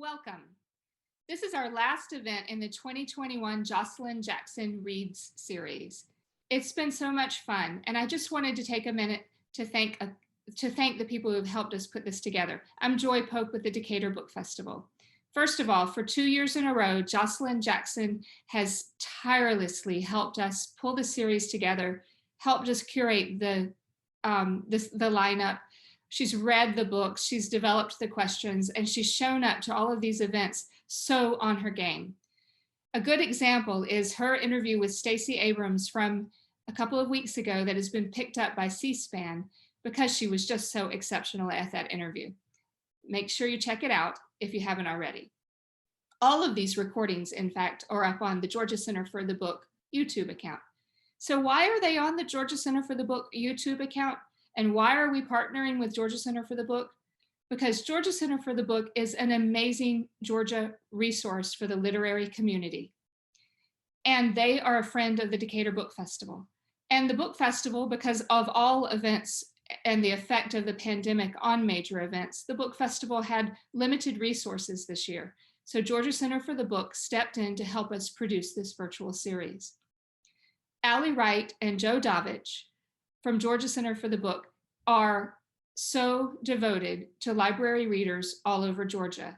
Welcome. This is our last event in the 2021 Joshilyn Jackson Reads series. It's been so much fun, and I just wanted to take a minute to thank the people who have helped us put this together. I'm Joy Pope with the Decatur Book Festival. First of all, for 2 years in a row, Joshilyn Jackson has tirelessly helped us pull the series together, helped us curate the lineup. She's read the books, she's developed the questions, and she's shown up to all of these events so on her game. A good example is her interview with Stacey Abrams from a couple of weeks ago that has been picked up by C-SPAN because she was just so exceptional at that interview. Make sure you check it out if you haven't already. All of these recordings, in fact, are up on the Georgia Center for the Book YouTube account. So why are they on the Georgia Center for the Book YouTube account? And why are we partnering with Georgia Center for the Book? Because Georgia Center for the Book is an amazing Georgia resource for the literary community. And they are a friend of the Decatur Book Festival. And the Book Festival, because of all events and the effect of the pandemic on major events, the Book Festival had limited resources this year. So Georgia Center for the Book stepped in to help us produce this virtual series. Allie Wright and Joe Davich from Georgia Center for the Book are so devoted to library readers all over Georgia.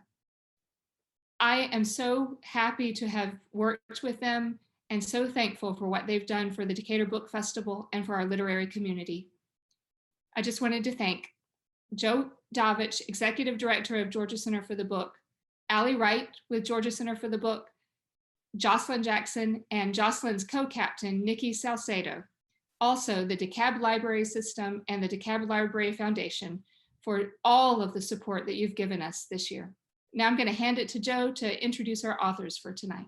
I am so happy to have worked with them and so thankful for what they've done for the Decatur Book Festival and for our literary community. I just wanted to thank Joe Davich, Executive Director of Georgia Center for the Book, Allie Wright with Georgia Center for the Book, Joshilyn Jackson, and Joshilyn's co-captain, Nicki Salcedo. Also, the DeKalb Library System and the DeKalb Library Foundation for all of the support that you've given us this year. Now I'm going to hand it to Joe to introduce our authors for tonight.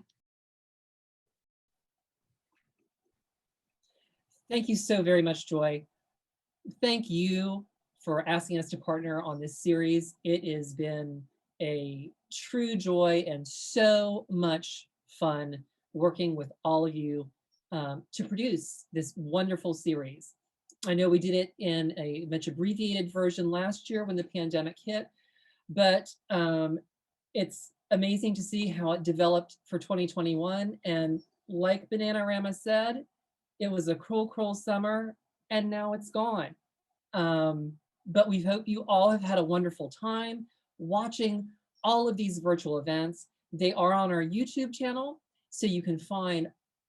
Thank you so very much, Joy. Thank you for asking us to partner on this series. It has been a true joy and so much fun working with all of you to produce this wonderful series. I know we did it in a much abbreviated version last year when the pandemic hit, but it's amazing to see how it developed for 2021. And like Bananarama said, it was a cruel, cruel summer, and now it's gone. But we hope you all have had a wonderful time watching all of these virtual events. They are on our YouTube channel, so you can find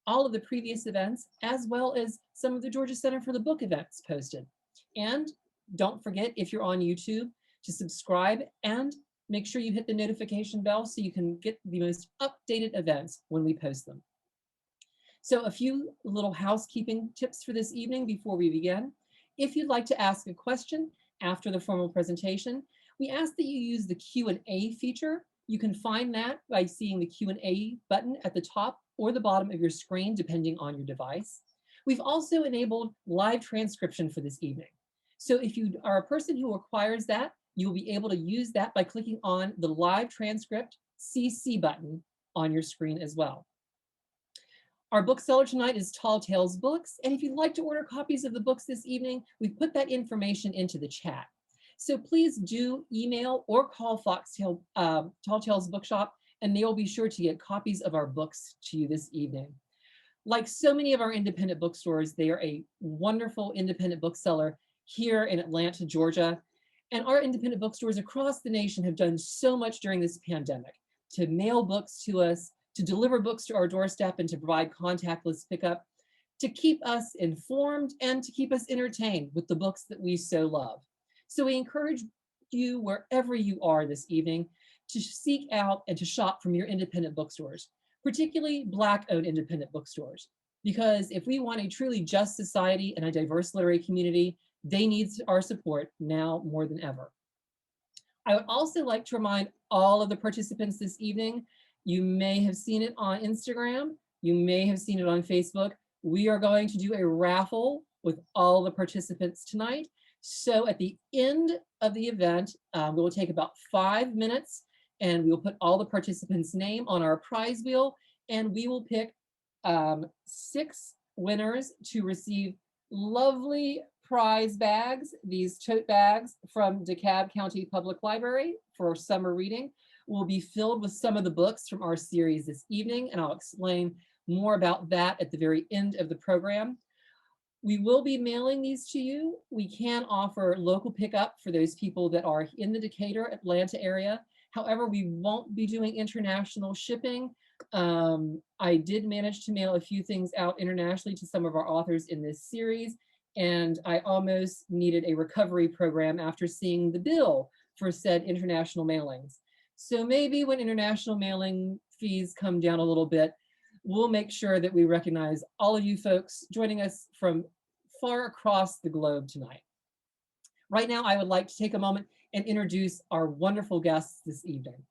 all of the previous events, as well as some of the Georgia Center for the Book events posted. And don't forget, if you're on YouTube, to subscribe and make sure you hit the notification bell so you can get the most updated events when we post them. So a few little housekeeping tips for this evening before we begin. If you'd like to ask a question after the formal presentation, we ask that you use the Q&A feature. You can find that by seeing the Q&A button at the top or the bottom of your screen, depending on your device. We've also enabled live transcription for this evening. So if you are a person who requires that, you'll be able to use that by clicking on the live transcript CC button on your screen as well. Our bookseller tonight is Tall Tales Books, and if you'd like to order copies of the books this evening, we've put that information into the chat. So please do email or call Tall Tales Bookshop, and they will be sure to get copies of our books to you this evening. Like so many of our independent bookstores, they are a wonderful independent bookseller here in Atlanta, Georgia. And our independent bookstores across the nation have done so much during this pandemic to mail books to us, to deliver books to our doorstep, and to provide contactless pickup, to keep us informed and to keep us entertained with the books that we so love. So we encourage you, wherever you are this evening, to seek out and to shop from your independent bookstores, particularly Black-owned independent bookstores, because if we want a truly just society and a diverse literary community, they need our support now more than ever. I would also like to remind all of the participants this evening, you may have seen it on Instagram, you may have seen it on Facebook. We are going to do a raffle with all the participants tonight. So at the end of the event, we will take about 5 minutes and we will put all the participants' name on our prize wheel, and we will pick 6 winners to receive lovely prize bags, these tote bags from DeKalb County Public Library for summer reading. will be filled with some of the books from our series this evening, and I'll explain more about that at the very end of the program. We will be mailing these to you. We can offer local pickup for those people that are in the Decatur, Atlanta area. However, we won't be doing international shipping. I did manage to mail a few things out internationally to some of our authors in this series, and I almost needed a recovery program after seeing the bill for said international mailings. So maybe when international mailing fees come down a little bit, we'll make sure that we recognize all of you folks joining us from far across the globe tonight. Right now, I would like to take a moment and introduce our wonderful guests this evening.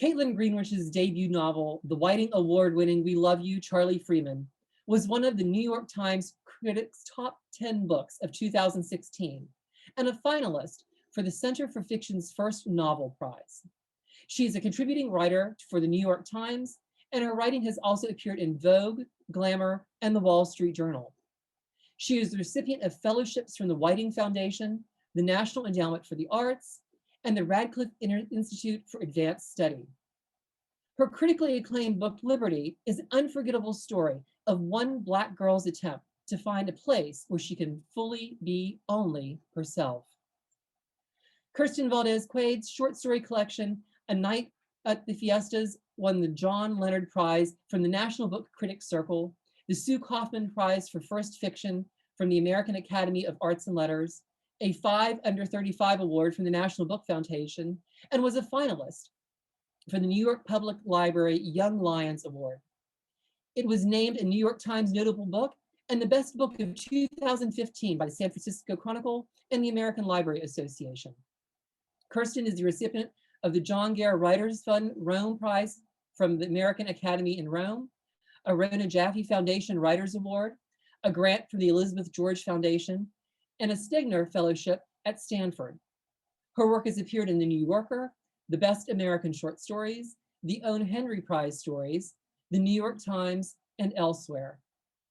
Kaitlyn Greenidge's debut novel, the Whiting Award-winning We Love You, Charlie Freeman, was one of the New York Times Critics' Top 10 books of 2016 and a finalist for the Center for Fiction's first novel prize. She is a contributing writer for the New York Times, and her writing has also appeared in Vogue, Glamour, and the Wall Street Journal. She is the recipient of fellowships from the Whiting Foundation, the National Endowment for the Arts, and the Radcliffe Institute for Advanced Study. Her critically acclaimed book, Liberty, is an unforgettable story of one Black girl's attempt to find a place where she can fully be only herself. Kirstin Valdez Quade's short story collection, A Night at the Fiestas, won the John Leonard Prize from the National Book Critics Circle, the Sue Kaufman Prize for First Fiction from the American Academy of Arts and Letters, a 5 Under 35 award from the National Book Foundation, and was a finalist for the New York Public Library Young Lions Award. It was named a New York Times notable book and the best book of 2015 by the San Francisco Chronicle and the American Library Association. Kirstin is the recipient of the John Gare Writers Fund Rome Prize from the American Academy in Rome, a Rona Jaffe Foundation Writers Award, a grant from the Elizabeth George Foundation, and a Stegner Fellowship at Stanford. Her work has appeared in The New Yorker, the Best American Short Stories, the Owen Henry Prize Stories, the New York Times, and elsewhere.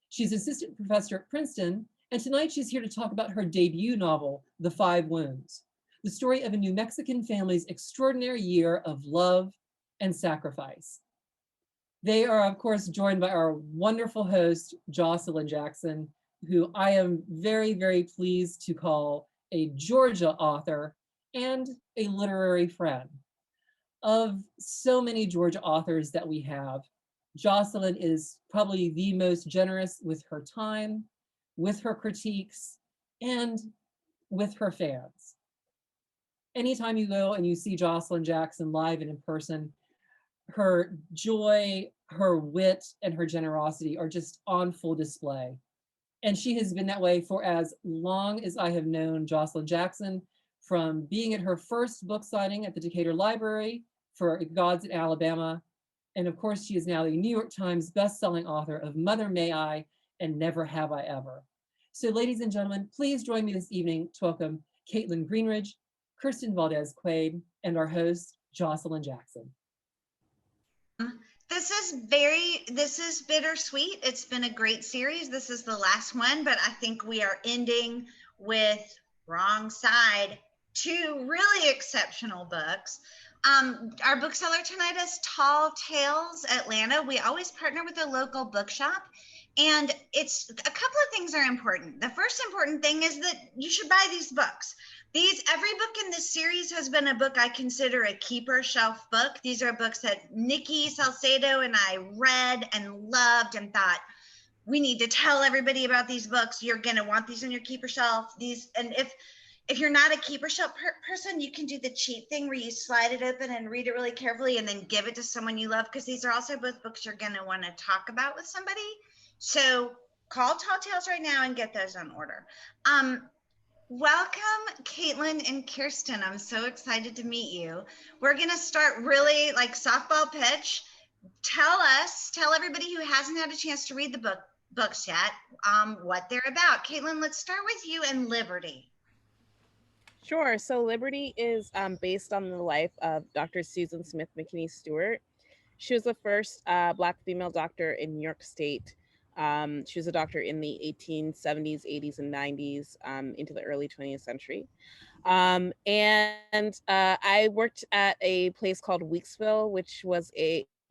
She's assistant professor at Princeton, and tonight she's here to talk about her debut novel, The Five Wounds, the story of a New Mexican family's extraordinary year of love and sacrifice. They are, of course, joined by our wonderful host, Joshilyn Jackson, who I am very, very pleased to call a Georgia author and a literary friend. Of so many Georgia authors that we have, Joshilyn is probably the most generous with her time, with her critiques, and with her fans. Anytime you go and you see Joshilyn Jackson live and in person, her joy, her wit, and her generosity are just on full display. And she has been that way for as long as I have known Joshilyn Jackson, from being at her first book signing at the Decatur Library for Gods in Alabama. And of course, she is now the New York Times bestselling author of Mother May I and Never Have I Ever. So ladies and gentlemen, please join me this evening to welcome Kaitlyn Greenidge, Kirstin Valdez Quade, and our host, Joshilyn Jackson. This is bittersweet. It's been a great series. This is the last one, but I think we are ending with Wrong Side, two really exceptional books. Our bookseller tonight is Tall Tales Atlanta. We always partner with a local bookshop, and it's a couple of things are important. The first important thing is that you should buy these books. Every book in this series has been a book I consider a keeper shelf book. These are books that Nicki Salcedo and I read and loved and thought, we need to tell everybody about these books. You're going to want these on your keeper shelf. And if you're not a keeper shelf person, you can do the cheap thing where you slide it open and read it really carefully and then give it to someone you love, because these are also both books you're going to want to talk about with somebody. So call Tall Tales right now and get those on order. Welcome, Kaitlyn and Kirstin. I'm so excited to meet you. We're going to start really like softball pitch. Tell everybody who hasn't had a chance to read the books yet, what they're about. Kaitlyn, let's start with you and Liberty. Sure. So Liberty is based on the life of Dr. Susan Smith McKinney Stewart. She was the first Black female doctor in New York State. She was a doctor in the 1870s, 80s, and 90s, into the early 20th century. I worked at a place called Weeksville, which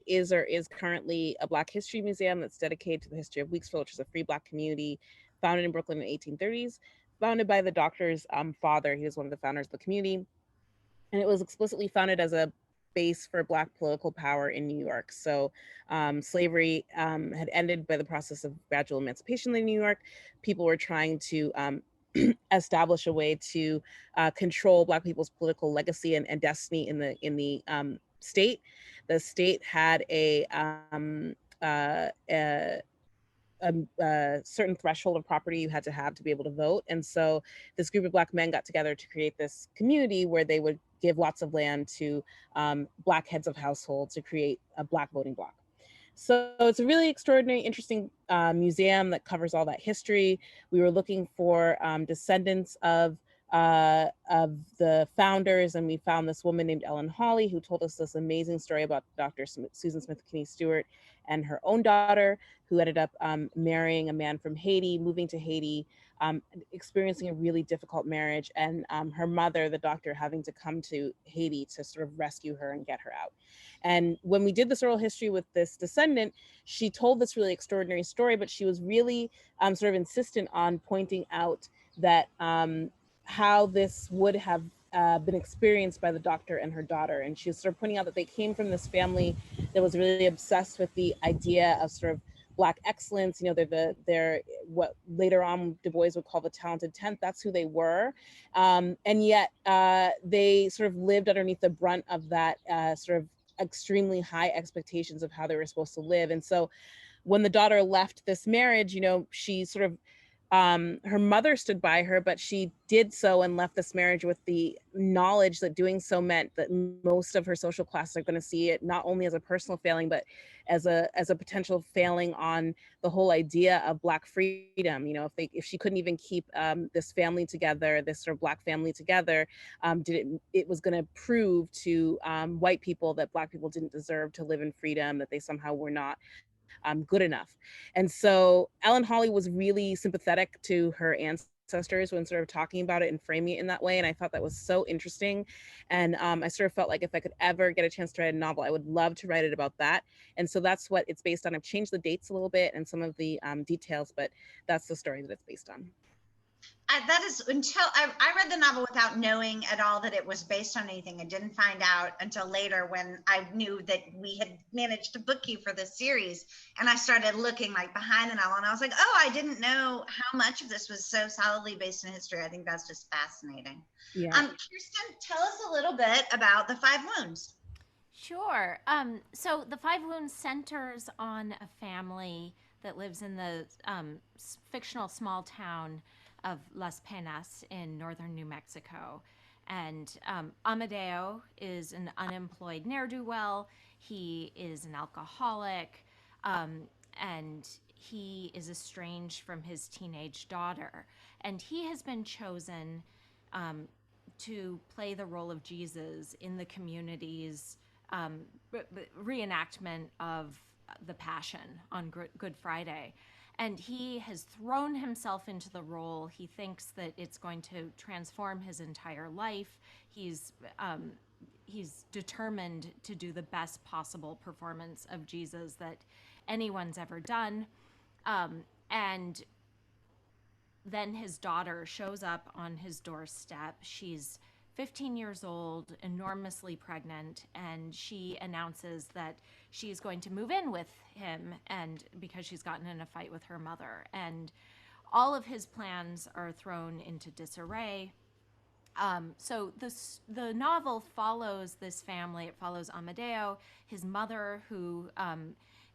is currently a Black History museum that's dedicated to the history of Weeksville, which is a free Black community founded in Brooklyn in the 1830s, founded by the doctor's father. He was one of the founders of the community, and it was explicitly founded as a base for Black political power in New York. So slavery had ended by the process of gradual emancipation in New York. People were trying to establish a way to control Black people's political legacy and destiny in the state. The state had a certain threshold of property you had to have be able to vote. And so this group of Black men got together to create this community where they would give lots of land to Black heads of households to create a Black voting bloc. So it's a really extraordinary, interesting museum that covers all that history. We were looking for descendants of the founders, and we found this woman named Ellen Hawley, who told us this amazing story about Dr. Susan Smith Kinney Stewart and her own daughter, who ended up marrying a man from Haiti, moving to Haiti, experiencing a really difficult marriage, and her mother, the doctor, having to come to Haiti to sort of rescue her and get her out. And when we did this oral history with this descendant, she told this really extraordinary story, but she was really sort of insistent on pointing out that how this would have been experienced by the doctor and her daughter. And she was sort of pointing out that they came from this family that was really obsessed with the idea of sort of Black excellence. You know, they're what later on Du Bois would call the talented 10th. That's who they were. And yet they sort of lived underneath the brunt of that sort of extremely high expectations of how they were supposed to live. And so when the daughter left this marriage, you know, she sort of her mother stood by her, but she did so and left this marriage with the knowledge that doing so meant that most of her social classes are going to see it not only as a personal failing, but as a potential failing on the whole idea of Black freedom. You know, if she couldn't even keep this family together, this sort of Black family together, it was going to prove to white people that Black people didn't deserve to live in freedom, that they somehow were not good enough. And so Ellen Hawley was really sympathetic to her ancestors when sort of talking about it and framing it in that way. And I thought that was so interesting. And I sort of felt like if I could ever get a chance to write a novel, I would love to write it about that. And so that's what it's based on. I've changed the dates a little bit and some of the details, but that's the story that it's based on. That is until I read the novel without knowing at all that it was based on anything. I didn't find out until later when I knew that we had managed to book you for this series. And I started looking like behind the novel and I was like, oh, I didn't know how much of this was so solidly based in history. I think that's just fascinating. Yeah. Kirstin, tell us a little bit about The Five Wounds. Sure. So The Five Wounds centers on a family that lives in the fictional small town of Las Penas in northern New Mexico. And Amadeo is an unemployed ne'er-do-well. He is an alcoholic, and he is estranged from his teenage daughter. And he has been chosen to play the role of Jesus in the community's reenactment of the Passion on Good Friday. And he has thrown himself into the role. He thinks that it's going to transform his entire life. He's determined to do the best possible performance of Jesus that anyone's ever done. And then his daughter shows up on his doorstep. She's 15 years old, enormously pregnant, and she announces that she's going to move in with him, and because she's gotten in a fight with her mother. And all of his plans are thrown into disarray. So the novel follows this family. It follows Amadeo, his mother, who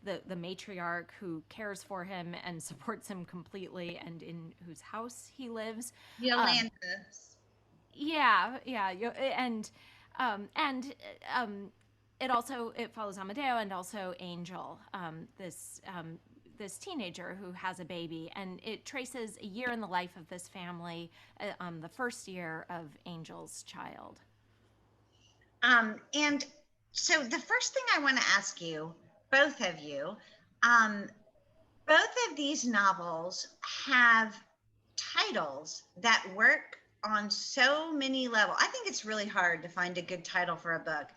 the matriarch who cares for him and supports him completely, and in whose house he lives. Yolanda. Yeah, and it follows Amadeo and also Angel, this teenager who has a baby, and it traces a year in the life of this family, the first year of Angel's child. And so the first thing I want to ask you, both of you, Both of these novels have titles that work on so many levels. I think it's really hard to find a good title for a book.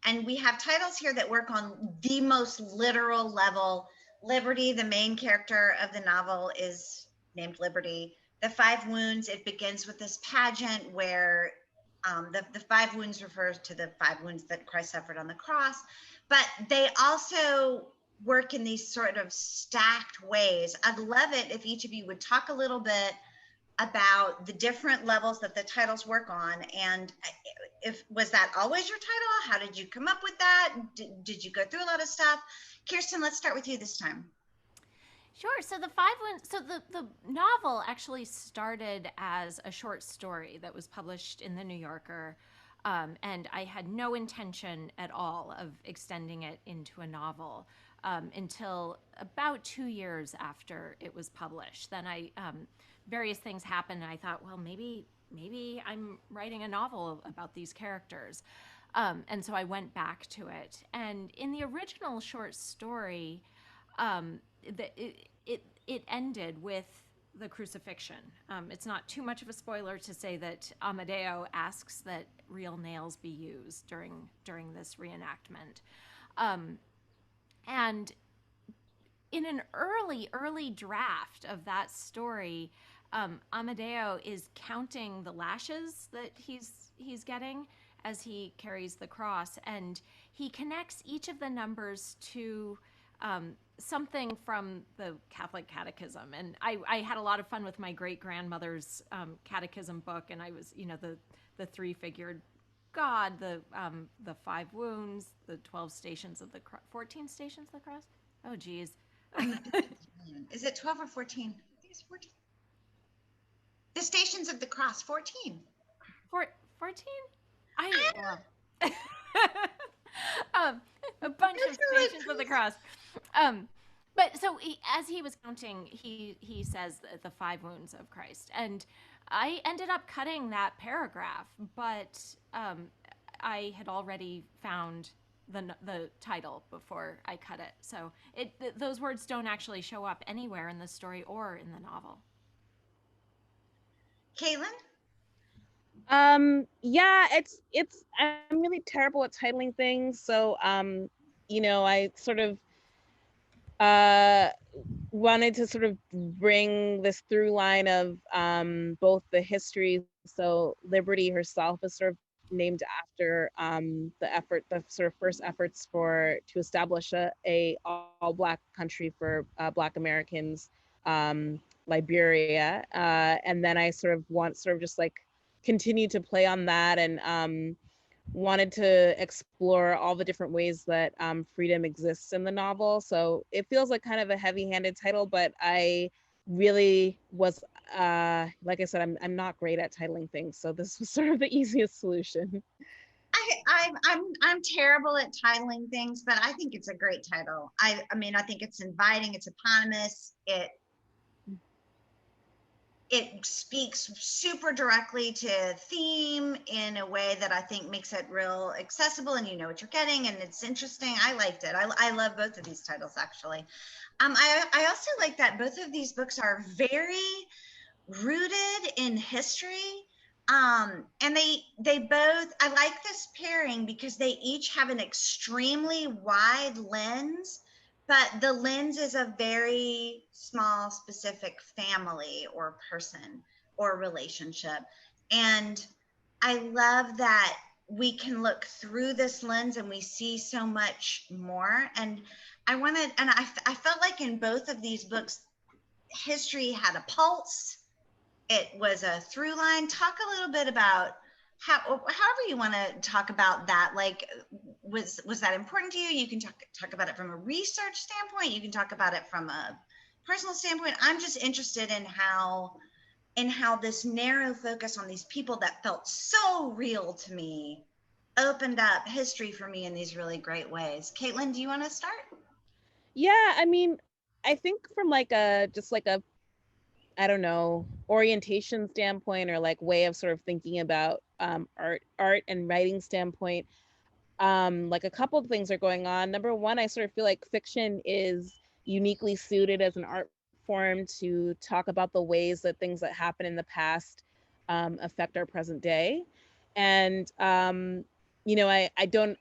And we have titles here that work on the most literal level. Liberty, the main character of the novel, is named Liberty. The Five Wounds, it begins with this pageant where the five wounds refers to the five wounds that Christ suffered on the cross. But they also work in these sort of stacked ways. I'd love it if each of you would talk a little bit about the different levels that the titles work on, and if was that always your title? How did you come up with that? Did you go through a lot of stuff? Kirstin, let's start with you this time. Sure. So the five wounds. So the novel actually started as a short story that was published in the New Yorker, and I had no intention at all of extending it into a novel until about 2 years after it was published. Then various things happened, and I thought, well, maybe I'm writing a novel about these characters. And so I went back to it. And in the original short story, it ended with the crucifixion. It's not too much of a spoiler to say that Amadeo asks that real nails be used during this reenactment. And in an early draft of that story, Amadeo is counting the lashes that he's getting as he carries the cross, and he connects each of the numbers to something from the Catholic Catechism. And I had a lot of fun with my great-grandmother's catechism book, and I was, the three-figured God, the five wounds, the 12 stations of the cross, 14 stations of the cross. Oh, geez. Is it 12 or 14? I think it's 14. The Stations of the Cross, 14. 14? A bunch of Stations of the Cross. But so as he was counting, he says the five wounds of Christ. And I ended up cutting that paragraph, but I had already found the title before I cut it. So those words don't actually show up anywhere in the story or in the novel. Kaitlyn? Yeah, I'm really terrible at titling things. So, I sort of wanted to sort of bring this through line of both the history. So Liberty herself is sort of named after the sort of first efforts to establish a all Black country for Black Americans, Liberia, and then I sort of just like continue to play on that, and wanted to explore all the different ways that freedom exists in the novel. So it feels like kind of a heavy-handed title, but I really was, like I said, I'm not great at titling things, so this was sort of the easiest solution. I'm terrible at titling things, but I think it's a great title. I mean, I think it's inviting, it's eponymous, it speaks super directly to theme in a way that I think makes it real accessible, and you know what you're getting, and it's interesting. I liked it. I love both of these titles, actually. I also like that both of these books are very rooted in history. And they both, I like this pairing because they each have an extremely wide lens, but the lens is a very small, specific family or person or relationship. And I love that we can look through this lens and we see so much more. And I felt like in both of these books, history had a pulse. It was a through line. Talk a little bit about however you want to talk about that. Like, was that important to you? You can talk about it from a research standpoint. You can talk about it from a personal standpoint. I'm just interested in how this narrow focus on these people that felt so real to me opened up history for me in these really great ways. Kaitlyn, do you want to start? Yeah, I mean, I think from like a I don't know, orientation standpoint, or like way of sort of thinking about art and writing standpoint, like a couple of things are going on. Number one, I sort of feel like fiction is uniquely suited as an art form to talk about the ways that things that happen in the past affect our present day. And I don't.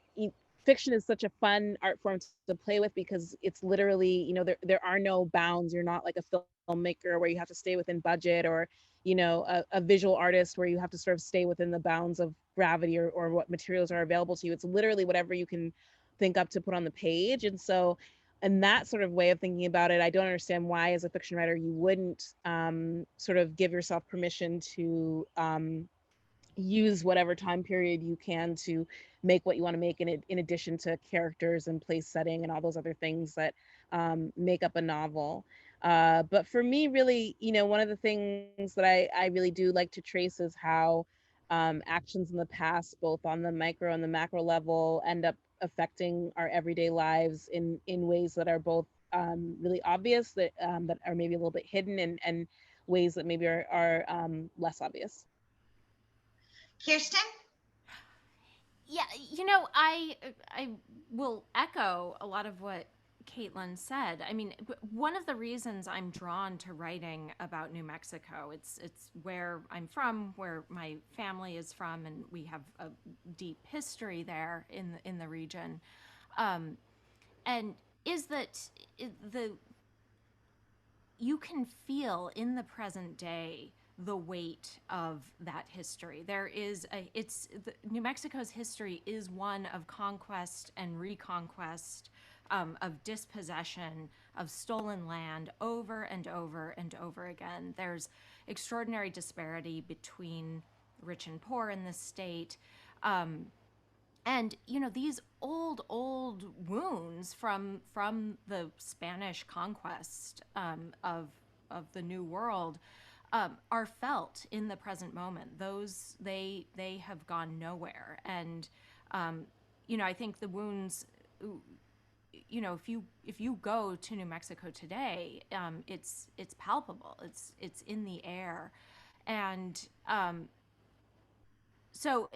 Fiction is such a fun art form to play with because it's literally, there are no bounds. You're not like a filmmaker where you have to stay within budget, or a visual artist where you have to sort of stay within the bounds of gravity, or what materials are available to you. It's literally whatever you can think up to put on the page. And so, and that sort of way of thinking about it, I don't understand why as a fiction writer you wouldn't sort of give yourself permission to use whatever time period you can to make what you want to make, in addition to characters and place setting and all those other things that make up a novel. But for me, really, one of the things that I really do like to trace is how actions in the past, both on the micro and the macro level, end up affecting our everyday lives in ways that are both really obvious, that are maybe a little bit hidden, and ways that maybe are less obvious. Kirsten? Yeah, I will echo a lot of what Kaitlyn said. I mean, one of the reasons I'm drawn to writing about New Mexico, it's where I'm from, where my family is from, and we have a deep history there in the region, and is that you can feel in the present day the weight of that history. New Mexico's history is one of conquest and reconquest, of dispossession, of stolen land over and over and over again. There's extraordinary disparity between rich and poor in this state. And these old wounds from the Spanish conquest of the New World are felt in the present moment. Those they have gone nowhere, and I think the wounds. If you go to New Mexico today, it's palpable. It's in the air, and so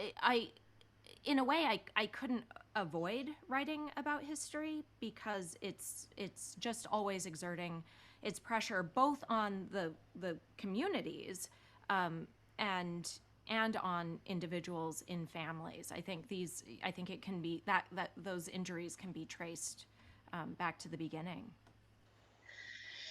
in a way, I couldn't avoid writing about history because it's just always exerting its pressure both on the communities and on individuals in families. I think it can be that those injuries can be traced back to the beginning.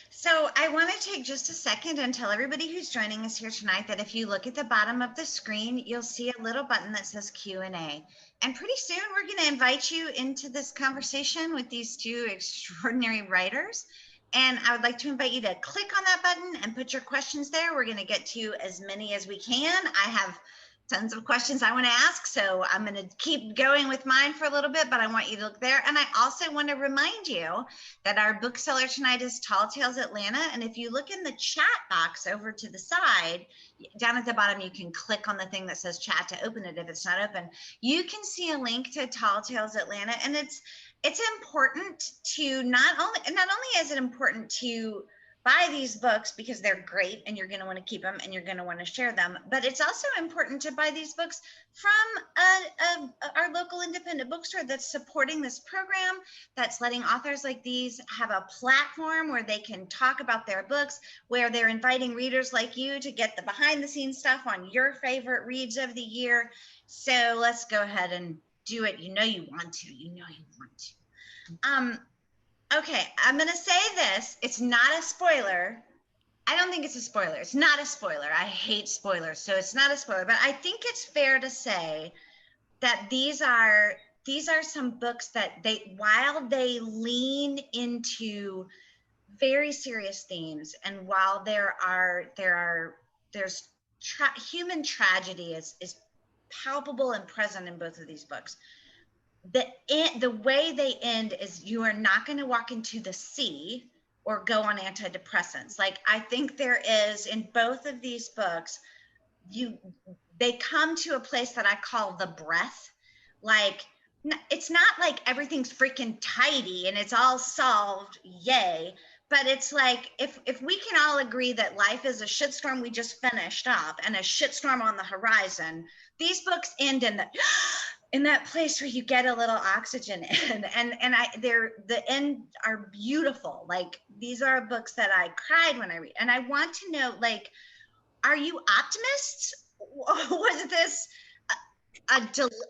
So I want to take just a second and tell everybody who's joining us here tonight that if you look at the bottom of the screen, you'll see a little button that says Q&A. And pretty soon we're going to invite you into this conversation with these two extraordinary writers. And I would like to invite you to click on that button and put your questions there. We're going to get to as many as we can. I have tons of questions I want to ask, so I'm going to keep going with mine for a little bit, but I want you to look there. And I also want to remind you that our bookseller tonight is Tall Tales Atlanta, and if you look in the chat box over to the side, down at the bottom, you can click on the thing that says chat to open it if it's not open. You can see a link to Tall Tales Atlanta, and it's important to not only is it important to buy these books because they're great and you're going to want to keep them and you're going to want to share them, but it's also important to buy these books from our local independent bookstore that's supporting this program, that's letting authors like these have a platform where they can talk about their books, where they're inviting readers like you to get the behind the scenes stuff on your favorite reads of the year. So let's go ahead and do it. You want to. Okay, I'm going to say this. It's not a spoiler. I don't think it's a spoiler. It's not a spoiler. I hate spoilers, so it's not a spoiler. But I think it's fair to say that these are some books that while they lean into very serious themes, and while there's human tragedy is palpable and present in both of these books. The way they end is you are not going to walk into the sea or go on antidepressants. Like, I think there is in both of these books, they come to a place that I call the breath. Like, it's not like everything's freaking tidy and it's all solved, yay. But it's like, if we can all agree that life is a shitstorm we just finished up and a shitstorm on the horizon, these books end in the in that place where you get a little oxygen in, the end are beautiful. Like, these are books that I cried when I read, and I want to know, like, are you optimists? Was this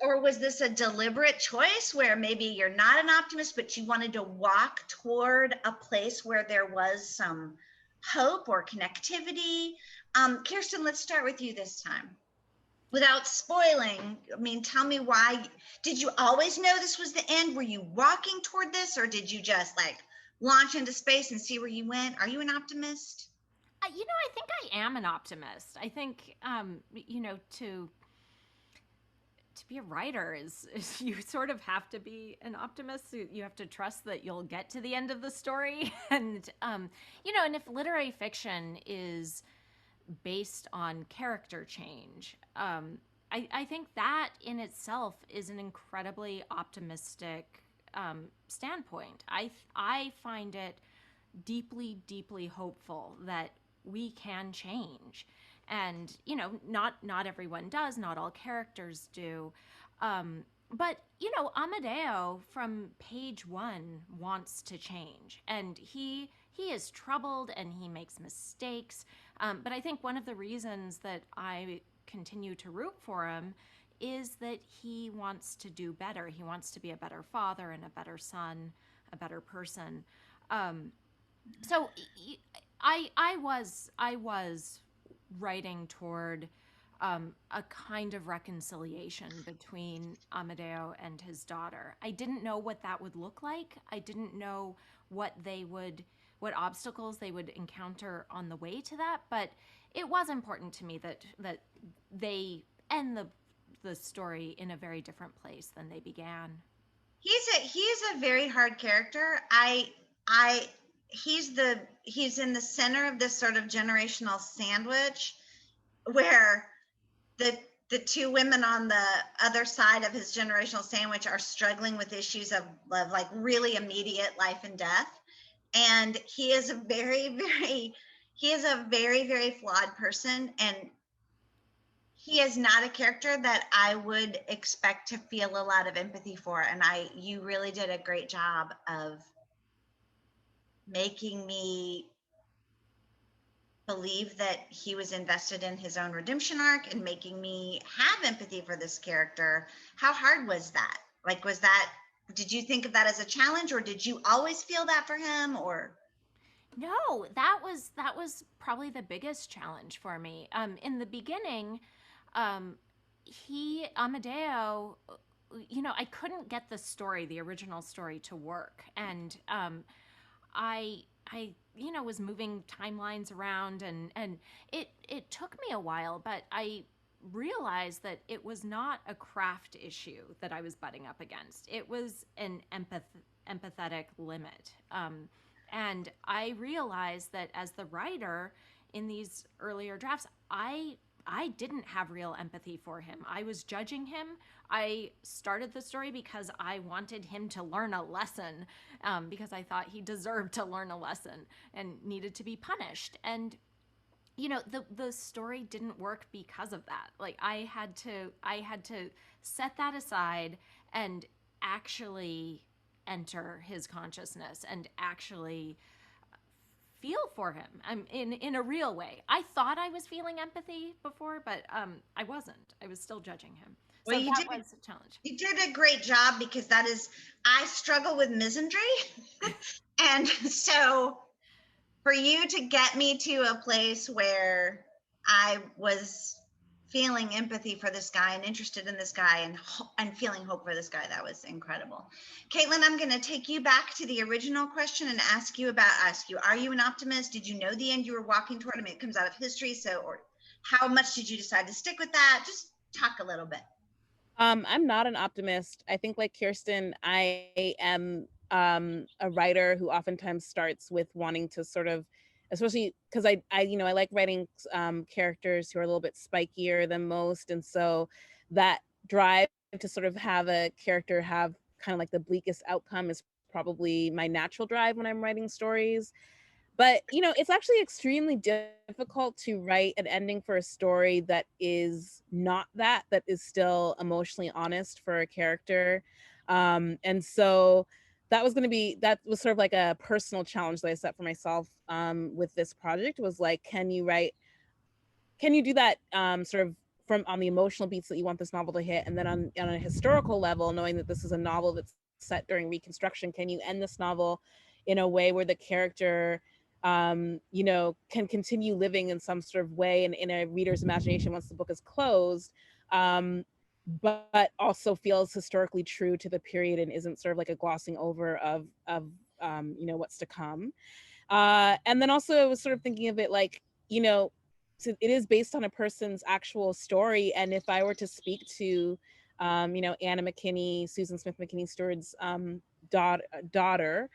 or was this a deliberate choice where maybe you're not an optimist, but you wanted to walk toward a place where there was some hope or connectivity? Kirstin, let's start with you this time. Without spoiling, I mean, tell me why. Did you always know this was the end? Were you walking toward this, or did you just like launch into space and see where you went? Are you an optimist? I think I am an optimist. I think, to be a writer is you sort of have to be an optimist. You have to trust that you'll get to the end of the story. And, and if literary fiction is based on character change, I think that in itself is an incredibly optimistic standpoint. I find it deeply, deeply hopeful that we can change. And, not everyone does, not all characters do. But, Amadeo from page one wants to change, and he is troubled and he makes mistakes. But I think one of the reasons that I continue to root for him is that he wants to do better. He wants to be a better father and a better son, a better person. So I was writing toward a kind of reconciliation between Amadeo and his daughter. I didn't know what that would look like. I didn't know what obstacles they would encounter on the way to that, but it was important to me that they end the story in a very different place than they began. He's a very hard character. He's in the center of this sort of generational sandwich where the two women on the other side of his generational sandwich are struggling with issues of like really immediate life and death. And he is a very, very, very flawed person. And he is not a character that I would expect to feel a lot of empathy for. And you really did a great job of making me believe that he was invested in his own redemption arc and making me have empathy for this character. How hard was that? Like, did you think of that as a challenge, or did you always feel that for him? Or no, that was probably the biggest challenge for me. In the beginning, Amadeo, I couldn't get the original story to work. And I was moving timelines around, and it took me a while, but I realized that it was not a craft issue that I was butting up against. It was an empathetic limit. And I realized that as the writer in these earlier drafts, I didn't have real empathy for him. I was judging him. I started the story because I wanted him to learn a lesson, because I thought he deserved to learn a lesson and needed to be punished. And, the story didn't work because of that. Like, I had to set that aside and actually enter his consciousness and actually feel for him in a real way. I thought I was feeling empathy before, but I wasn't. I was still judging him. So well, that was a challenge. You did a great job, because I struggle with misandry. And so for you to get me to a place where I was feeling empathy for this guy and interested in this guy and feeling hope for this guy, that was incredible. Kaitlyn, I'm going to take you back to the original question and ask you, are you an optimist? Did you know the end you were walking toward? I mean, it comes out of history. or how much did you decide to stick with that? Just talk a little bit. I'm not an optimist. I think, like Kirstin, I am a writer who oftentimes starts with wanting to sort of, especially because I like writing characters who are a little bit spikier than most, and so that drive to sort of have a character have kind of like the bleakest outcome is probably my natural drive when I'm writing stories. But, it's actually extremely difficult to write an ending for a story that is not that is still emotionally honest for a character. And so that was sort of like a personal challenge that I set for myself with this project, was like, can you do that sort of from on the emotional beats that you want this novel to hit, and then on a historical level, knowing that this is a novel that's set during Reconstruction, can you end this novel in a way where the character can continue living in some sort of way and in a reader's imagination once the book is closed, but also feels historically true to the period and isn't sort of like a glossing over of what's to come. And then also I was sort of thinking of it like, so it is based on a person's actual story. And if I were to speak to, Anna McKinney, Susan Smith McKinney Stewart's daughter,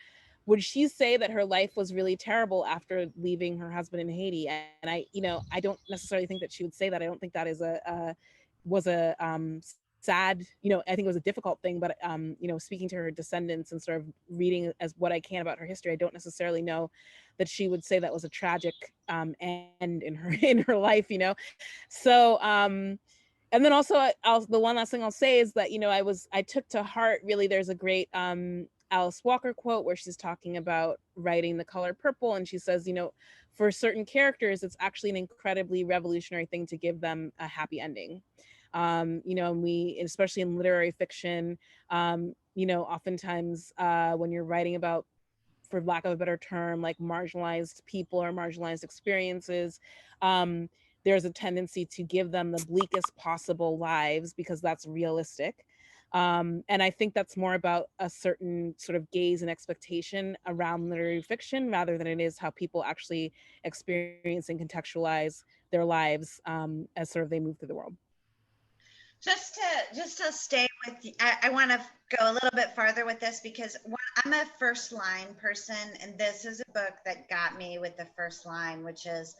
would she say that her life was really terrible after leaving her husband in Haiti? And I don't necessarily think that she would say that. I don't think that is was a sad, I think it was a difficult thing, but speaking to her descendants and sort of reading as what I can about her history, I don't necessarily know that she would say that was a tragic end in her life, So and then also the one last thing I'll say is that I took to heart, really, there's a great Alice Walker quote where she's talking about writing The Color Purple, and she says, for certain characters, it's actually an incredibly revolutionary thing to give them a happy ending. And we, especially in literary fiction, oftentimes when you're writing about, for lack of a better term, like marginalized people or marginalized experiences, there's a tendency to give them the bleakest possible lives because that's realistic. And I think that's more about a certain sort of gaze and expectation around literary fiction rather than it is how people actually experience and contextualize their lives as sort of they move through the world. Just to stay with you, I want to go a little bit farther with this because I'm a first line person, and this is a book that got me with the first line, which is,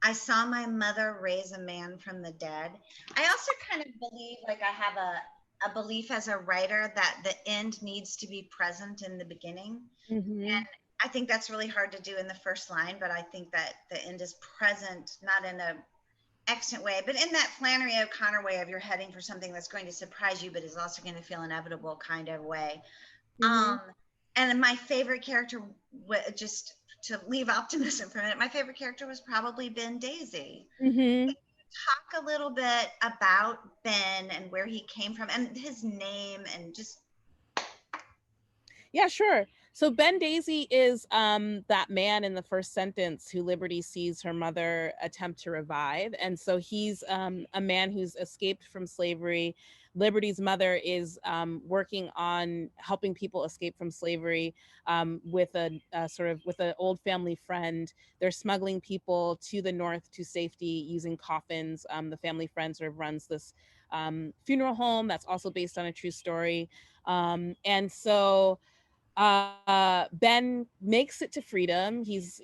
I saw my mother raise a man from the dead. I also kind of believe, like, I have a belief as a writer that the end needs to be present in the beginning. Mm-hmm. And I think that's really hard to do in the first line, but I think that the end is present, not in a excellent way, but in that Flannery O'Connor way of you're heading for something that's going to surprise you, but is also going to feel inevitable kind of way. Mm-hmm. And my favorite character, just to leave optimism for a minute, my favorite character was probably Ben Daisy. Mm-hmm. Talk a little bit about Ben and where he came from and his name and just. Yeah, sure. So Ben Daisy is that man in the first sentence who Liberty sees her mother attempt to revive. And so he's a man who's escaped from slavery. Liberty's mother is working on helping people escape from slavery with an old family friend. They're smuggling people to the north to safety using coffins. The family friend sort of runs this funeral home that's also based on a true story. And so Ben makes it to freedom. He's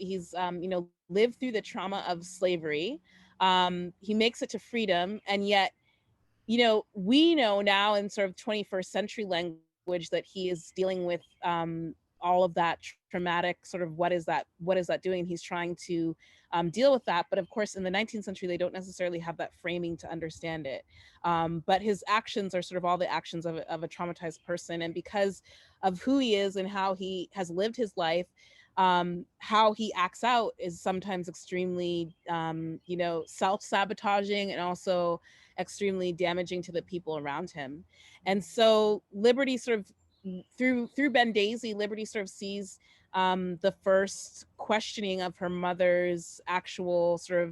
lived through the trauma of slavery. He makes it to freedom, and yet we know now in sort of 21st century language that he is dealing with all of that traumatic sort of what is that doing. He's trying to deal with that, but of course in the 19th century they don't necessarily have that framing to understand it. But his actions are sort of all the actions of a traumatized person, and because of who he is and how he has lived his life, how he acts out is sometimes extremely self-sabotaging and also extremely damaging to the people around him. And so Liberty sort of through Ben Daisy, Liberty sort of sees the first questioning of her mother's actual sort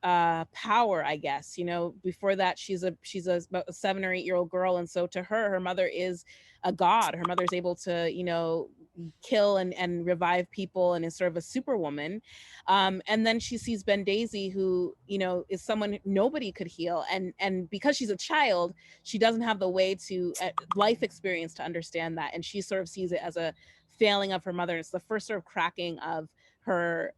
of power, I guess. Before that she's about a 7 or 8 year old girl, and so to her mother is a god. Her mother is able to kill and revive people and is sort of a superwoman. And then she sees Ben Daisy, who is someone nobody could heal, and because she's a child, she doesn't have the way to life experience to understand that, and she sort of sees it as a failing of her mother. And it's the first sort of cracking of her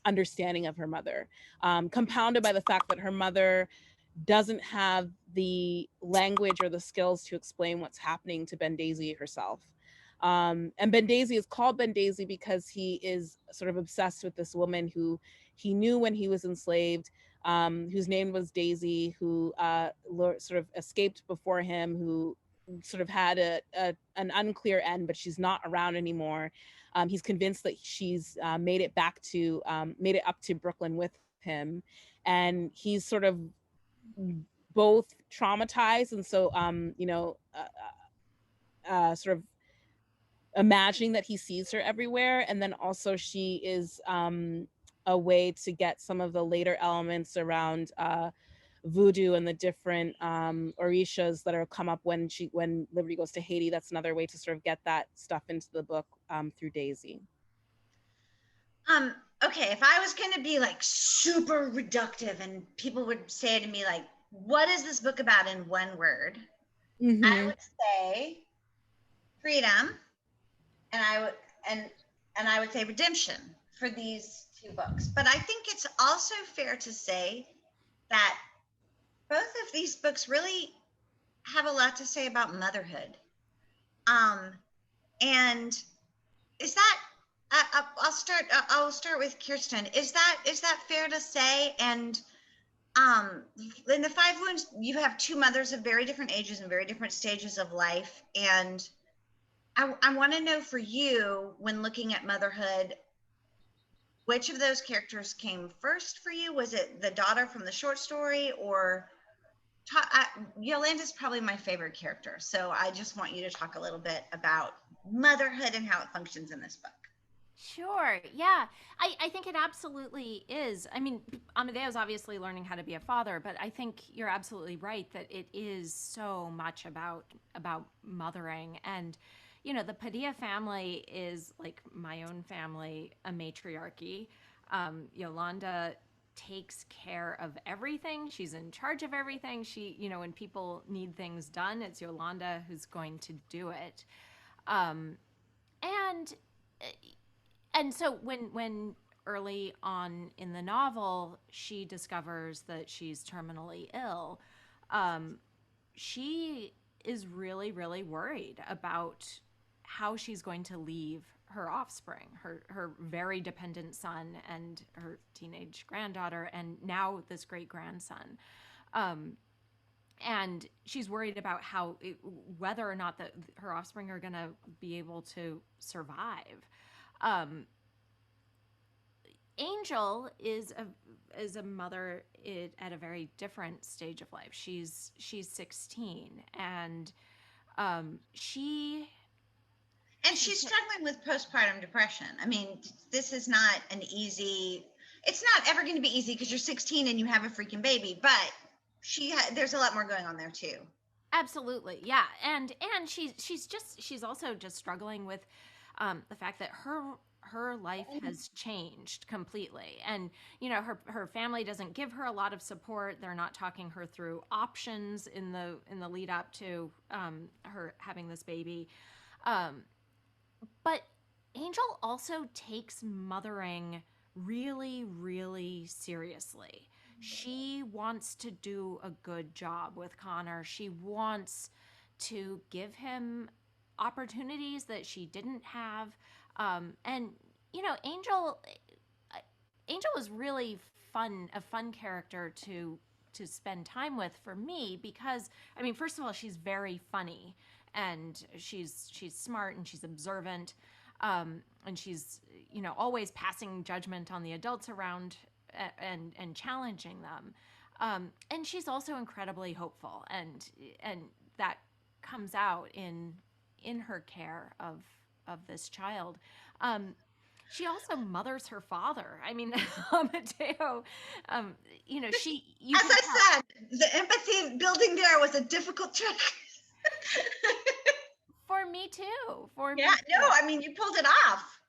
understanding of her mother, compounded by the fact that her mother doesn't have the language or the skills to explain what's happening to Ben Daisy herself. And Bendesi is called Bendesi because he is sort of obsessed with this woman who he knew when he was enslaved, whose name was Daisy, who sort of escaped before him, who sort of had an unclear end, but she's not around anymore. He's convinced that she's made it up to Brooklyn with him, and he's sort of both traumatized and so sort of imagining that he sees her everywhere, and then also she is a way to get some of the later elements around voodoo and the different orishas that are come up when Liberty goes to Haiti. That's another way to sort of get that stuff into the book through Daisy. Okay, if I was going to be like super reductive and people would say to me like, what is this book about in one word? Mm-hmm. I would say freedom, and I would say redemption for these two books. But I think it's also fair to say that both of these books really have a lot to say about motherhood. And is that I'll start with Kirstin. Is that fair to say? And in the Five Wounds, you have two mothers of very different ages and very different stages of life. And I want to know for you, when looking at motherhood, which of those characters came first for you? Was it the daughter from the short story, or Yolanda's probably my favorite character. So I just want you to talk a little bit about motherhood and how it functions in this book. Sure. Yeah. I think it absolutely is. I mean, Amadeo's obviously learning how to be a father, but I think you're absolutely right that it is so much about mothering. And, you know, the Padilla family is like my own family, a matriarchy. Yolanda takes care of everything. She's in charge of everything. She, you know, when people need things done, it's Yolanda who's going to do it. And so when early on in the novel she discovers that she's terminally ill, she is really, really worried about how she's going to leave her offspring, her very dependent son and her teenage granddaughter, and now this great grandson. And she's worried about whether or not her offspring are going to be able to survive. Angel is a mother at a very different stage of life. She's 16, and she's struggling with postpartum depression. I mean, this is not an easy. It's not ever going to be easy because you're 16 and you have a freaking baby, but there's a lot more going on there too. Absolutely, yeah, and she's also just struggling with the fact that her life has changed completely, and you know her family doesn't give her a lot of support. They're not talking her through options in the lead up to her having this baby. But Angel also takes mothering really, really seriously. She wants to do a good job with Connor. She wants to give him opportunities that she didn't have. And you know, Angel was really a fun character to spend time with for me, because I mean, first of all, she's very funny, and she's smart, and she's observant, and she's, you know, always passing judgment on the adults around and challenging them. And she's also incredibly hopeful, and that comes out in her care of this child. She also mothers her father. I mean, Amadeo, you know, as I said, the empathy building there was a difficult trick. For me too. I mean, you pulled it off.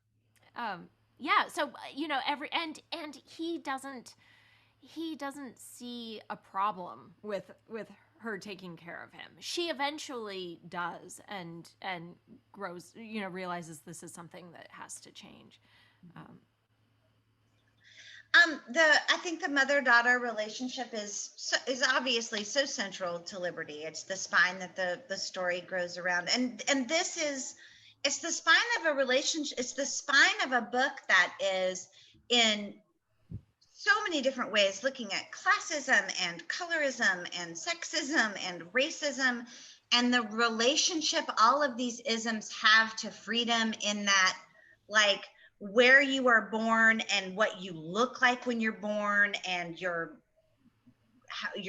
Yeah. So, you know, and he doesn't see a problem with her taking care of him. She eventually does, and grows, you know, realizes this is something that has to change. I think the mother-daughter relationship is obviously so central to Liberty. It's the spine that the story grows around, and this is it's the spine of a relationship. It's the spine of a book that is in so many different ways, looking at classism and colorism and sexism and racism and the relationship all of these isms have to freedom, in that, like, where you are born and what you look like when you're born, and your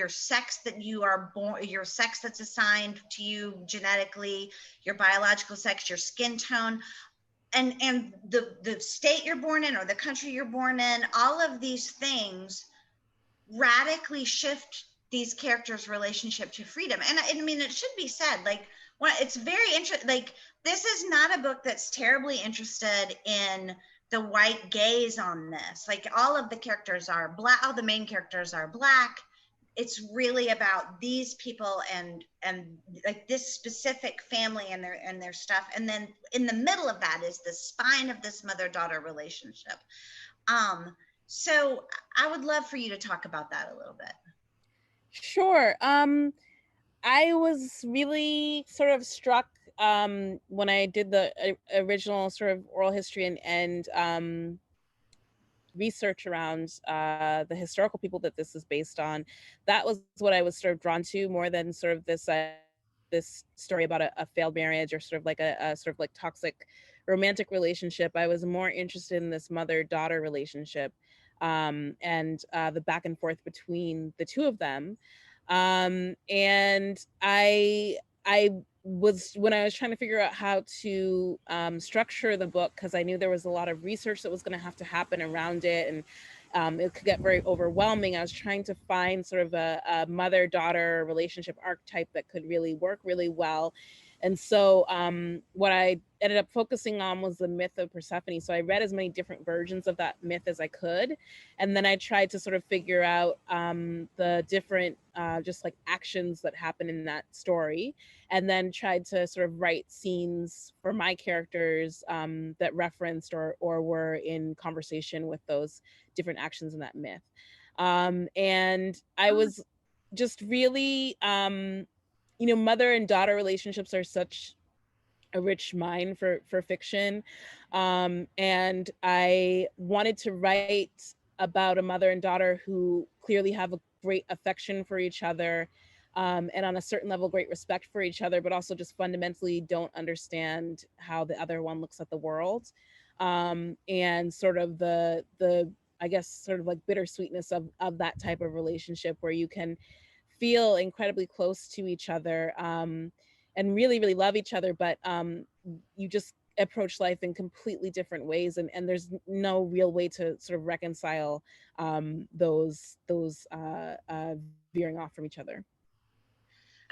sex that you are born, your sex that's assigned to you genetically, your biological sex, your skin tone, and the state you're born in or the country you're born in, all of these things radically shift these characters' relationship to freedom. And I mean, it should be said, like, it's very interesting. Like, this is not a book that's terribly interested in the white gaze on this. Like, all of the characters are Black, all the main characters are Black. It's really about these people and like this specific family and their stuff. And then in the middle of that is the spine of this mother-daughter relationship. So I would love for you to talk about that a little bit. Sure. I was really sort of struck when I did the original sort of oral history and research around the historical people that this is based on. That was what I was sort of drawn to more than sort of this story about a failed marriage or sort of like a sort of like toxic romantic relationship. I was more interested in this mother-daughter relationship and the back and forth between the two of them. And I was, when I was trying to figure out how to structure the book, because I knew there was a lot of research that was going to have to happen around it, and it could get very overwhelming. I was trying to find sort of a mother-daughter relationship archetype that could really work really well. And so what I ended up focusing on was the myth of Persephone. So I read as many different versions of that myth as I could. And then I tried to sort of figure out the different just like actions that happen in that story. And then tried to sort of write scenes for my characters that referenced or were in conversation with those different actions in that myth. And I was just really, you know, mother and daughter relationships are such a rich mine for fiction. And I wanted to write about a mother and daughter who clearly have a great affection for each other, and on a certain level, great respect for each other, but also just fundamentally don't understand how the other one looks at the world. And sort of the I guess sort of like bittersweetness of that type of relationship where you can feel incredibly close to each other and really, really love each other, but you just approach life in completely different ways, and there's no real way to sort of reconcile those veering off from each other.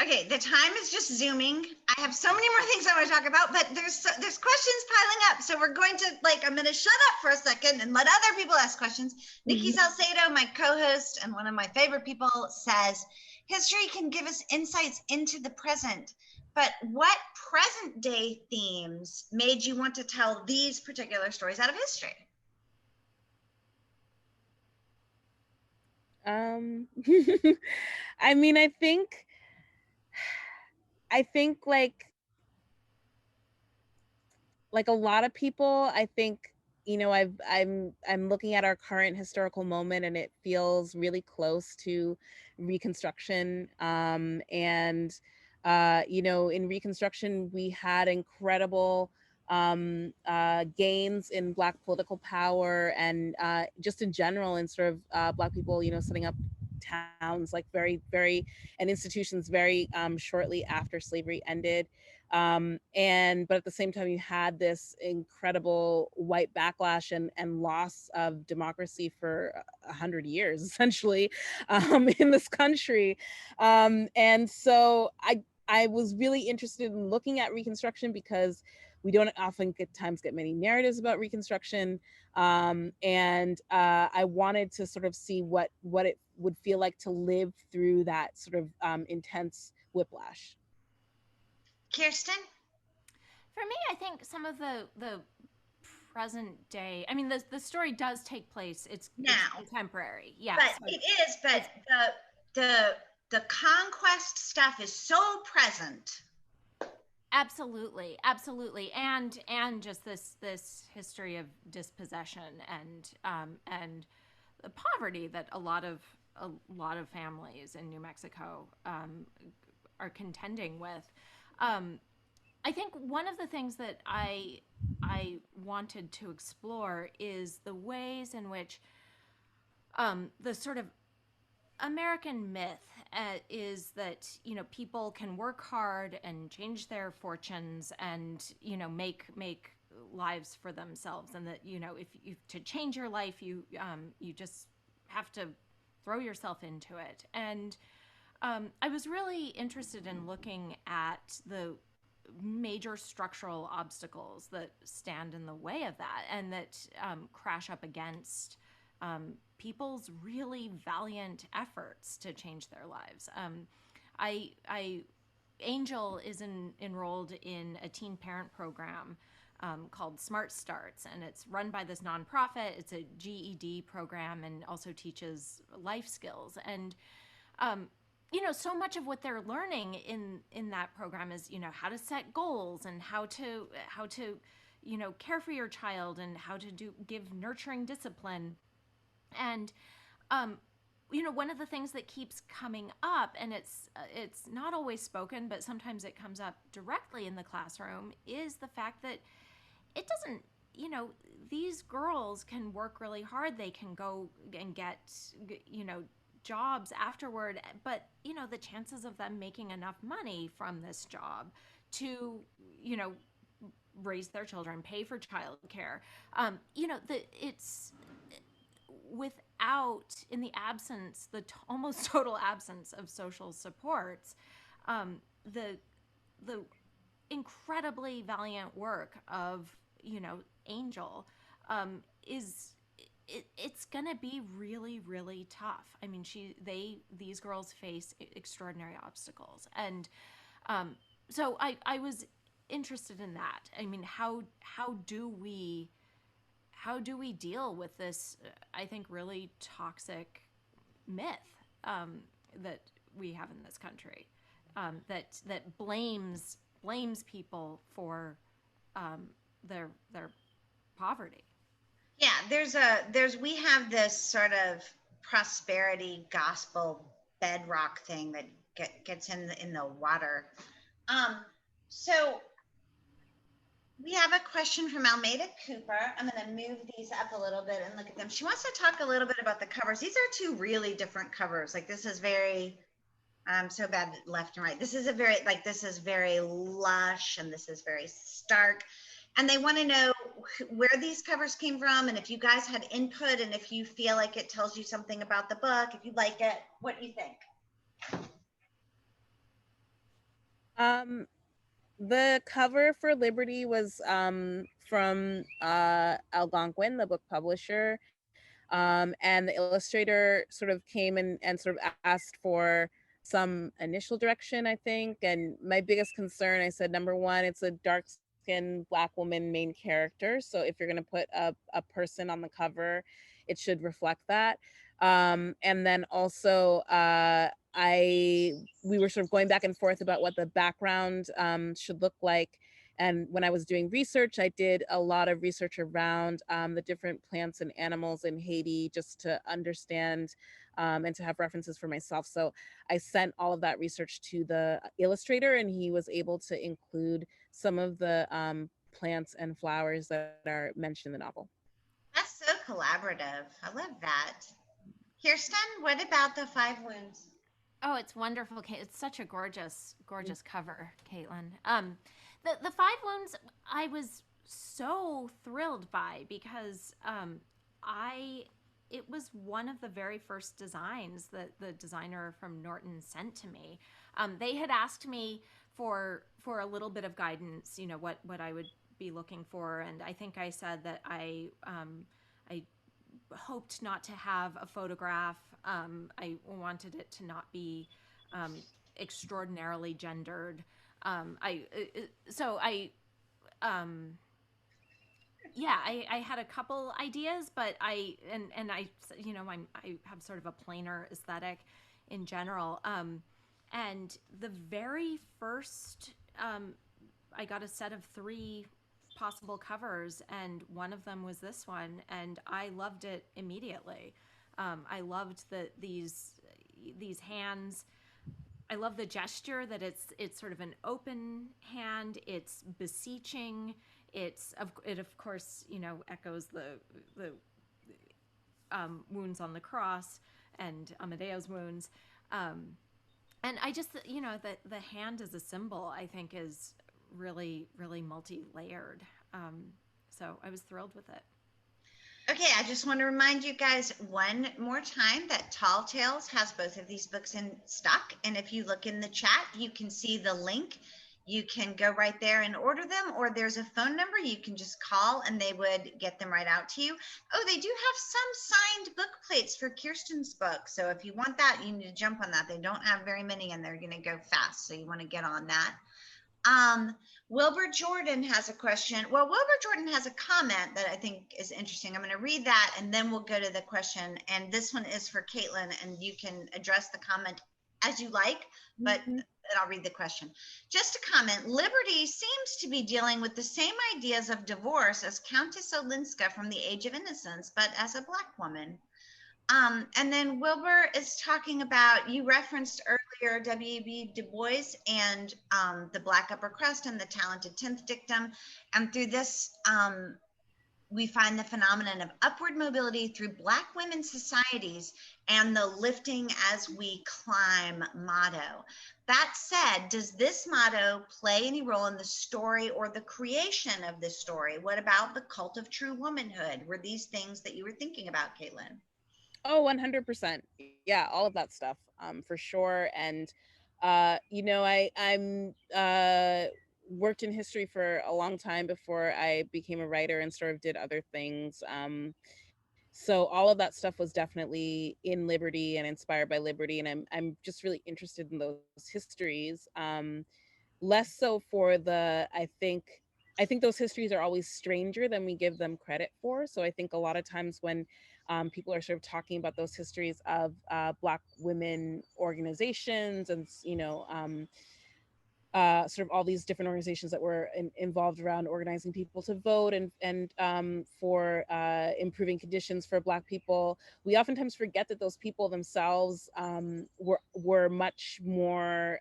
Okay, the time is just zooming. I have so many more things I want to talk about, but there's questions piling up. So we're going to, like, I'm going to shut up for a second and let other people ask questions. Nicki Salcedo, my co-host and one of my favorite people, says, history can give us insights into the present, but what present day themes made you want to tell these particular stories out of history? I mean, I think like a lot of people, I think, you know, I'm looking at our current historical moment and it feels really close to Reconstruction. And you know, in Reconstruction, we had incredible gains in Black political power and just in general, in sort of Black people, you know, setting up towns like very and institutions very shortly after slavery ended. And but at the same time, you had this incredible white backlash and loss of democracy for 100 years, essentially, in this country. And so I was really interested in looking at Reconstruction because we don't often get many narratives about Reconstruction. And I wanted to sort of see what it would feel like to live through that sort of intense whiplash. Kirstin? For me, I think some of the present day, I mean, the story does take place. It's contemporary, yeah. But so it is, but the conquest stuff is so present. Absolutely, absolutely, and just this history of dispossession and the poverty that a lot of families in New Mexico are contending with. I think one of the things that I wanted to explore is the ways in which the sort of American myth is that people can work hard and change their fortunes and make lives for themselves, and that if you to change your life you just have to throw yourself into it. And I was really interested in looking at the major structural obstacles that stand in the way of that and that crash up against people's really valiant efforts to change their lives. I Angel is enrolled in a teen parent program called Smart Starts, and it's run by this nonprofit. It's a GED program and also teaches life skills. And so much of what they're learning in that program is how to set goals and how to care for your child and how to give nurturing discipline. And one of the things that keeps coming up, and it's not always spoken, but sometimes it comes up directly in the classroom, is the fact that it doesn't, these girls can work really hard. They can go and get, jobs afterward, but, the chances of them making enough money from this job to, raise their children, pay for childcare, it's without, in the absence, almost total absence of social supports, the incredibly valiant work of Angel is it's gonna be really, really tough. I mean, these girls face extraordinary obstacles, and so I was interested in that. I mean, how do we deal with this, I think, really toxic myth that we have in this country, that blames people for their poverty? Yeah, we have this sort of prosperity gospel bedrock thing that gets in the water. So we have a question from Almeida Cooper. I'm going to move these up a little bit and look at them. She wants to talk a little bit about the covers. These are two really different covers. Like, this is very, I'm so bad at left and right. This is very lush, and this is very stark. And they want to know where these covers came from, and if you guys had input, and if you feel like it tells you something about the book, if you like it, what do you think? The cover for Liberty was from Algonquin, the book publisher, and the illustrator sort of came and sort of asked for some initial direction, I think. And my biggest concern, I said, number one, it's a dark-skinned Black woman main character, so if you're going to put a person on the cover, it should reflect that. And then also, we were sort of going back and forth about what the background should look like. And when I was doing research, I did a lot of research around the different plants and animals in Haiti, just to understand and to have references for myself. So I sent all of that research to the illustrator, and he was able to include some of the plants and flowers that are mentioned in the novel. That's so collaborative. I love that. Kirsten, what about the 5 Wounds? Oh, it's wonderful. It's such a gorgeous cover, Kaitlyn. The 5 Wounds I was so thrilled by, because it was one of the very first designs that the designer from Norton sent to me. They had asked me for a little bit of guidance, what I would be looking for, and I think I said that I hoped not to have a photograph. I wanted it to not be extraordinarily gendered. I had a couple ideas, but I have sort of a plainer aesthetic in general. And the very first got a set of 3 possible covers, and one of them was this one, and I loved it immediately. I loved these hands. I love the gesture that it's sort of an open hand. It's beseeching. It of course, you know, echoes the wounds on the cross and Amadeo's wounds. And I just, you know, the hand as a symbol, I think, is really, really multi-layered. So I was thrilled with it. Okay, I just want to remind you guys one more time that Tall Tales has both of these books in stock. And if you look in the chat, you can see the link. You can go right there and order them, or there's a phone number you can just call and they would get them right out to you. Oh, they do have some signed book plates for Kirstin's book. So if you want that, you need to jump on that. They don't have very many and they're going to go fast. So you want to get on that. Wilbur Jordan has a question. Well, Wilbur Jordan has a comment that I think is interesting. I'm going to read that and then we'll go to the question. And this one is for Kaitlyn, and you can address the comment as you like, but I'll read the question. Just a comment. Liberty seems to be dealing with the same ideas of divorce as Countess Olenska from The Age of Innocence, but as a Black woman. And then Wilbur is talking about, you referenced earlier W.E.B. Du Bois and the Black upper crust and the talented 10th dictum. And through this, we find the phenomenon of upward mobility through Black women's societies and the lifting as we climb motto. That said, does this motto play any role in the story or the creation of this story? What about the cult of true womanhood? Were these things that you were thinking about, Kaitlyn? Oh, 100%. Yeah, all of that stuff, for sure. And, you know, I'm worked in history for a long time before I became a writer and sort of did other things. So all of that stuff was definitely in Liberty and inspired by Liberty. And I'm just really interested in those histories. Less so for I think those histories are always stranger than we give them credit for. So I think a lot of times when people are sort of talking about those histories of Black women organizations and, you know, sort of all these different organizations that were involved around organizing people to vote and for improving conditions for Black people, we oftentimes forget that those people themselves were much more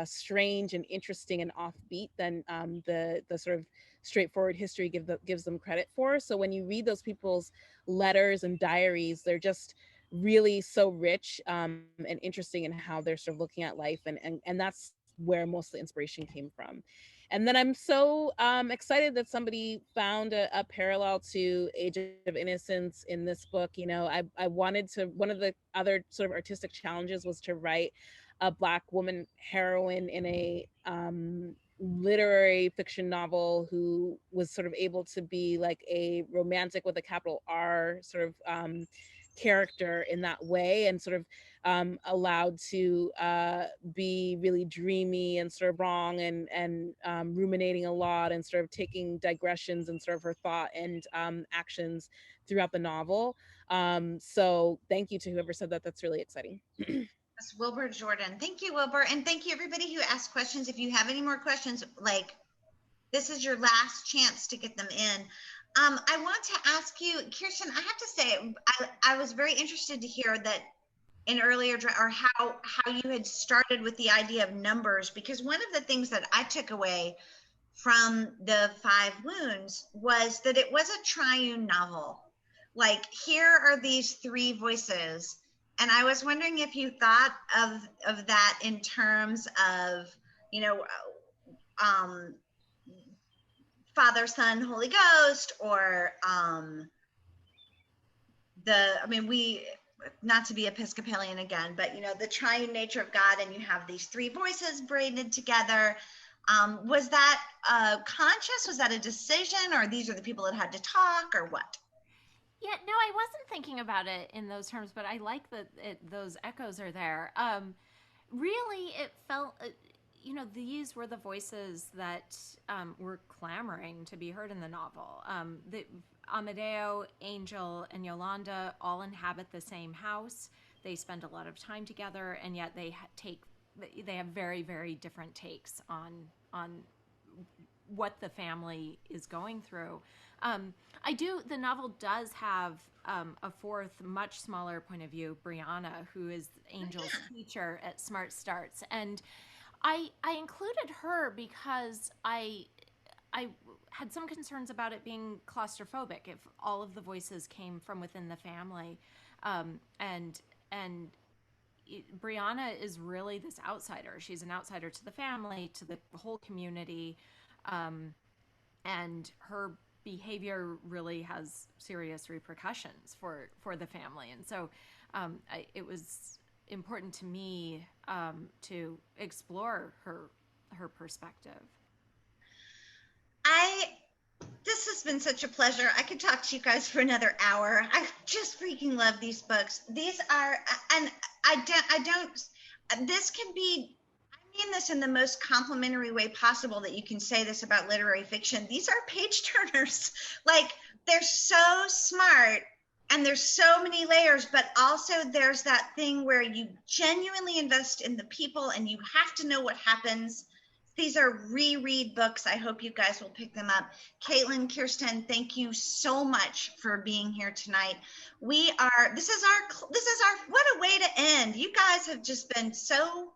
strange and interesting and offbeat than the sort of straightforward history gives them credit for. So when you read those people's letters and diaries, they're just really so rich and interesting in how they're sort of looking at life, and that's where most of the inspiration came from. And then I'm so excited that somebody found a parallel to Age of Innocence in this book. You know, I wanted to, one of the other sort of artistic challenges was to write a Black woman heroine in a literary fiction novel who was sort of able to be like a romantic with a capital R sort of character in that way, and sort of allowed to be really dreamy and sort of wrong and ruminating a lot and sort of taking digressions and sort of her thought and actions throughout the novel. So thank you to whoever said that. That's really exciting. That's Wilbur Jordan. Thank you, Wilbur. And thank you, everybody who asked questions. If you have any more questions, like, this is your last chance to get them in. I want to ask you, Kirstin, I have to say, I was very interested to hear that in earlier, or how you had started with the idea of numbers, because one of the things that I took away from the 5 Wounds was that it was a triune novel. Like, here are these 3 voices. And I was wondering if you thought of that in terms of, you know, Father, Son, Holy Ghost, or not to be Episcopalian again, but, you know, the triune nature of God, and you have these 3 voices braided together. Was that conscious? Was that a decision, or these are the people that had to talk, or what? Yeah, no, I wasn't thinking about it in those terms, but I like that those echoes are there. Really, it felt, you know, these were the voices that were clamoring to be heard in the novel. Amadeo, Angel, and Yolanda all inhabit the same house. They spend a lot of time together, and yet they have very, very different takes on what the family is going through. The novel does have a fourth, much smaller point of view, Brianna, who is Angel's teacher at Smart Starts. And I included her because I had some concerns about it being claustrophobic if all of the voices came from within the family. Brianna is really this outsider. She's an outsider to the family, to the whole community. And her behavior really has serious repercussions for the family. And so it was important to me to explore her perspective. This has been such a pleasure. I could talk to you guys for another hour. I just freaking love these books. These are, and this can be, I mean this in the most complimentary way possible that you can say this about literary fiction. These are page turners. Like, they're so smart and there's so many layers, but also there's that thing where you genuinely invest in the people and you have to know what happens. These are reread books. I hope you guys will pick them up. Kaitlyn, Kirstin, thank you so much for being here tonight. This is our, what a way to end. You guys have just been so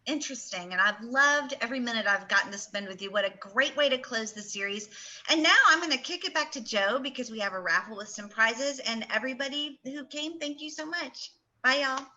interesting, and I've loved every minute I've gotten to spend with you. What a great way to close the series. And now I'm going to kick it back to Joe because we have a raffle with some prizes, and everybody who came, thank you so much. Bye, y'all.